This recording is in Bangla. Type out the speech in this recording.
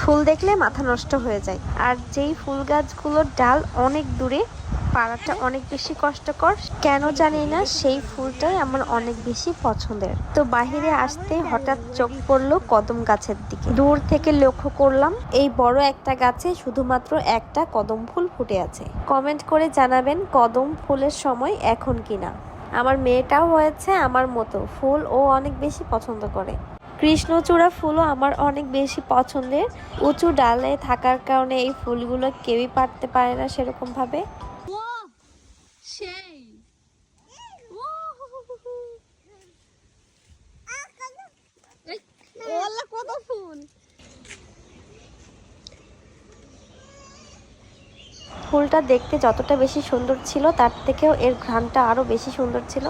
ফুল দেখলে মাথা নষ্ট হয়ে যায়। আর যেই ফুল গাছগুলোর ডাল অনেক দূরে, পাড়াটা অনেক বেশি কষ্টকর, কেন জানি না সেই ফুলটাই আমার অনেক বেশি পছন্দের। তো বাহিরে আসতে হঠাৎ চোখ পড়লো কদম গাছের দিকে। দূর থেকে লক্ষ্য করলাম এই বড় একটা গাছে শুধুমাত্র একটা কদম ফুল ফুটে আছে। কমেন্ট করে জানাবেন কদম ফুলের সময় এখন কিনা। আমার মেয়েটাও হয়েছে আমার মতো, ফুল ও অনেক বেশি পছন্দ করে। কৃষ্ণচূড়া ফুলও আমার অনেক বেশি পছন্দের। উঁচু ডালে থাকার কারণে এই ফুলগুলো কেউই পারতে পারে না সেরকম ভাবে। সেই কত ফুল! ফুলটা দেখতে যতটা বেশি সুন্দর ছিল তার থেকেও এর ঘ্রাণটা আরো বেশি সুন্দর ছিল।